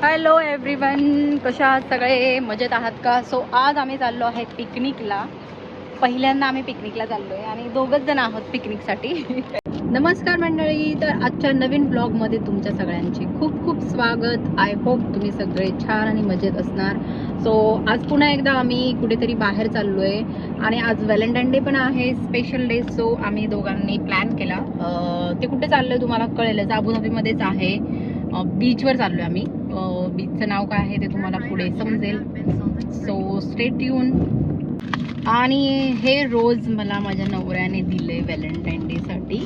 Hello everyone, कशा आहात सगळे? मजेत आहात का? सो आज आम्ही चाललो आहे पिकनिकला. पहिल्यांदा आम्ही पिकनिकला चाललो आहे आणि दोघंच जण आहोत पिकनिकसाठी. नमस्कार मंडळी, तर आजच्या नवीन ब्लॉगमध्ये तुमच्या सगळ्यांचे खूप खूप स्वागत. आय होप तुम्ही सगळे छान आणि मजेत असणार. सो आज पुन्हा एकदा आम्ही कुठेतरी बाहेर चाललो आहे आणि आज व्हॅलेंटाईन डे पण आहे, स्पेशल डे. सो आम्ही दोघांनी प्लॅन केला. ते कुठे चाललोय तुम्हाला कळेलच, अबुधाबीमध्येच आहे. बीचवर चाललोय आम्ही. बीचचं नाव काय आहे ते तुम्हाला पुढे समजेल. So stay tune. आणि हे रोज मला माझ्या नवऱ्याने दिले व्हॅलेंटाईन डे साठी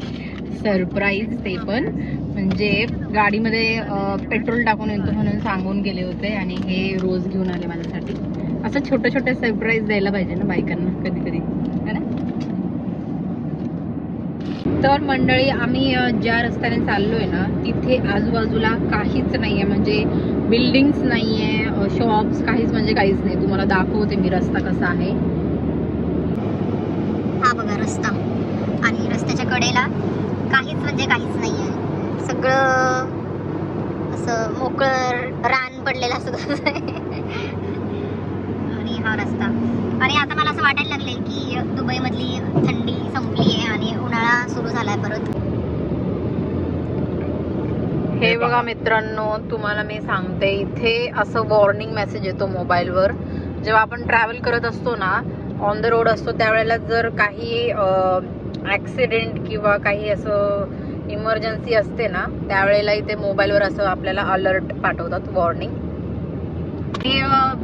सरप्राईज. ते पण म्हणजे गाडीमध्ये पेट्रोल टाकून येतो म्हणून सांगून गेले होते आणि हे रोज घेऊन आले माझ्यासाठी. असं छोटे छोटे सरप्राईज द्यायला पाहिजे ना बायकांना कधी कधी, है ना? तर मंडळी, आम्ही ज्या रस्त्याने चाललोय ना तिथे आजूबाजूला काहीच नाहीये, म्हणजे बिल्डिंग्स नाहीये, शॉप्स काहीच, म्हणजे काहीच नाही. तुम्हाला दाखवते मी रस्ता कसा आहे. हा बघा रस्ता, आणि रस्त्याच्या कडेला काहीच म्हणजे काहीच नाहीये. सगळं असं मोकळं रान पडलेलं असं. आणि हा रस्ता. आणि आता मला असं वाटायला लागले की दुबई मधली थंडी संपली आहे आणि उन्हाळा सुरू झालाय परत. हे बघा मित्रांनो, तुम्हाला मी सांगते, इथे असं वॉर्निंग मेसेज येतो मोबाईलवर जेव्हा आपण ट्रॅव्हल करत असतो ना, ऑन द रोड असतो त्यावेळेला. जर काही ऍक्सिडेंट किंवा काही असं इमर्जन्सी असते ना, त्यावेळेला इथे मोबाईलवर असं आपल्याला अलर्ट पाठवतात, वॉर्निंग.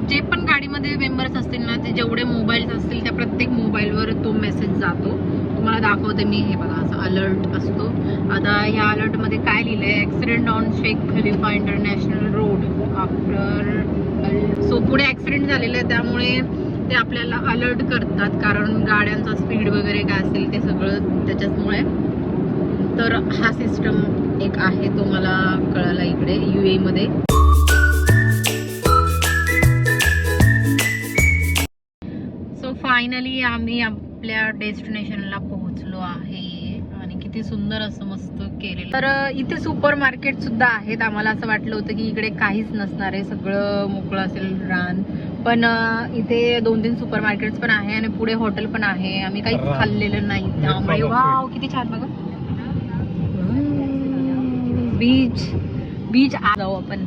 जे पण गाडीमध्ये मेंबर्स असतील ना, ते जेवढे मोबाईल्स असतील त्या प्रत्येक मोबाईलवर तो मेसेज जातो. तुम्हाला दाखवते मी. हे बघा असं अलर्ट असतो. आता ह्या अलर्ट मध्ये काय लिहिलंय, accident on Sheikh Khalifa international road after. So पुढे ऍक्सिडेंट झालेलं आहे, त्यामुळे ते आपल्याला अलर्ट करतात, कारण गाड्यांचा स्पीड वगैरे काय असेल ते सगळं त्याच्यामुळे. तर हा सिस्टम एक आहे, तो मला कळाला इकडे UAE मध्ये. सो फायनली आम्ही आपल्या डेस्टिनेशनला पोहोचलो आहे आणि किती सुंदर असं मस्त केलेलं. तर इथे सुपर मार्केट सुद्धा आहेत. आम्हाला असं वाटलं होतं की इकडे काहीच नसणार आहे, सगळं मोकळं असेल रान, पण इथे 2-3 सुपर मार्केट्स पण आहे आणि पुढे हॉटेल पण आहे. आम्ही काहीच खाल्लेलं नाही, त्यामुळे वाव किती छान. बघा बीच बीच जाऊ आपण.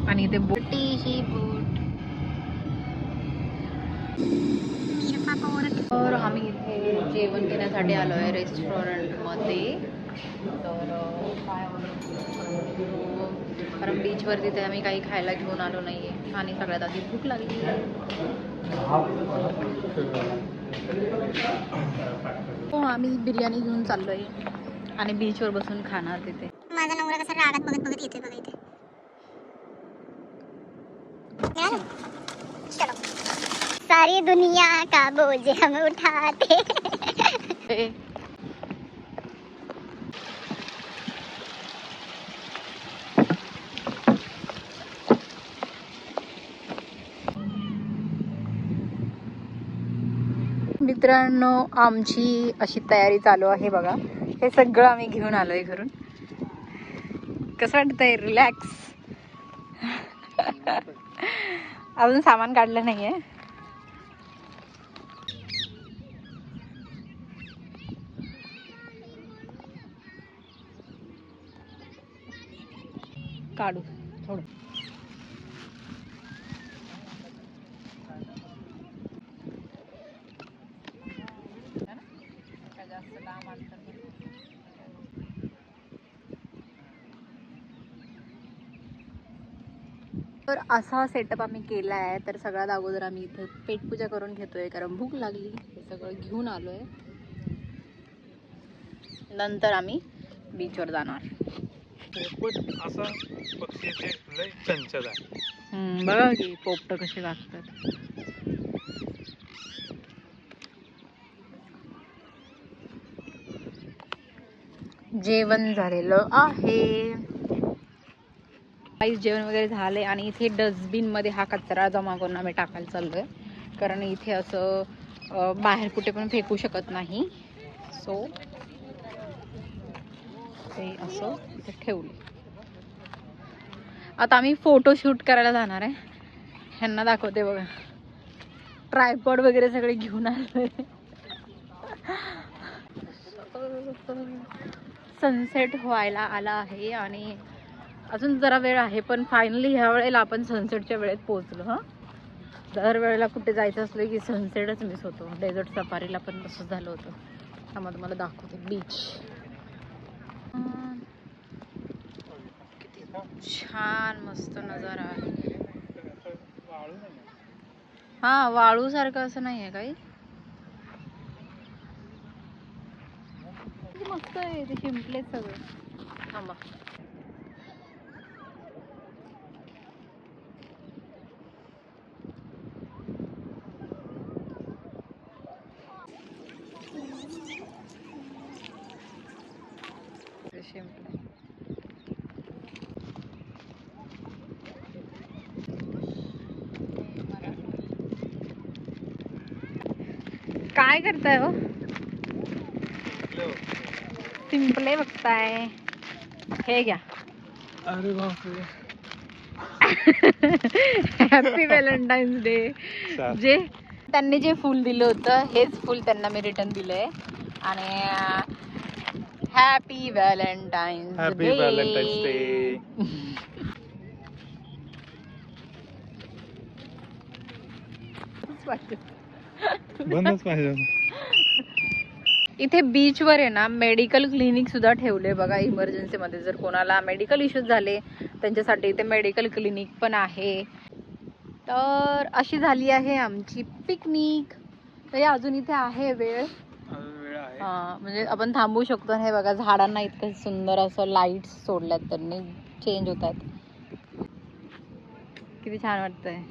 आणि इथे बोटीशी बोट. तर आम्ही इथे जेवण घेण्यासाठी आलो आहे रेस्टॉरंटमध्ये. तर काय कारण बीचवर तिथे आम्ही काही खायला घेऊन आलो नाही आहे आणि सगळ्यात आधी भूक लागली. हो, आम्ही बिर्याणी घेऊन चाललो आहे आणि बीचवर बसून खाणार तिथे. माझा नवरा कसा रागात बघत बघत येते बघा इथे. चलो, सारी दुनिया का बोझ हम उठाते. मित्रांनो, आमची अशी तयारी चालू आहे बघा. हे सगळं आम्ही घेऊन आलोय घरून. कसं वाटतंय? रिलॅक्स. अजून सामान काढलं नाहीये. काढू थोडं. तर असा सेटअप आम्ही केला आहे. तर सगळ्यात अगोदर आम्ही इथे पेटपूजा करून घेतोय, कारण भूक लागली. हे सगळं घेऊन आलोय. नंतर आम्ही बीचवर जाणार. बघा की पोपट कसे वागतात. जेवण झालेलं आहे. जेवण वगैरे झाले आणि इथे डस्टबिन मध्ये हा कचरा जमा करून आम्ही टाकायला चाललोय, कारण इथे असं बाहेर कुठे पण फेकू शकत नाही. सो ते असं ठेवले. आता आम्ही फोटो शूट करायला जाणार आहे. ह्यांना दाखवते बघा, ट्रायपॉड वगैरे सगळे घेऊन आलोय. सनसेट व्हायला आला आहे आणि अजून जरा वेळ आहे, पण फायनली ह्या वेळेला आपण सनसेटच्या वेळेत पोहोचलो. हां, दर वेळेला कुठे जायचं असलं की सनसेटच मिस होतो. डेझर्ट सफारीला पण तसंच झालं होतं. त्यामुळे तुम्हाला दाखवते बीच. किती छान मस्त नजारा आहे. हा, वाळू सारखं असं नाही आहे काही. मस्त आहे ते, शिंपले सगळे. थांबा, शिंपले. काय करताय हो? शिंपले बघताय? हे घ्या. अरे बापरे. Happy Valentine's day. जे त्यांनी जे फुल दिलं होतं हेच फुल त्यांना मी रिटर्न दिलंय. आणि happy Valentine's happy Valentine's day. बंदच पाहिजे. इथे बीचवर आहे ना मेडिकल क्लिनिक सुद्धा ठेवले बघा. इमर्जन्सीमध्ये जर कोणाला मेडिकल इश्यूज झाले त्यांच्यासाठी इथे मेडिकल क्लिनिक पण आहे. तर अशी झाली आहे आमची पिकनिक. तरी अजून इथे आहे वेळ. म्हणजे आपण थांबू शकतो. हे बघा, झाडांना इतकं सुंदर असं लाईट्स सोडल्यात त्यांनी, चेंज होतात. किती छान वाटतंय.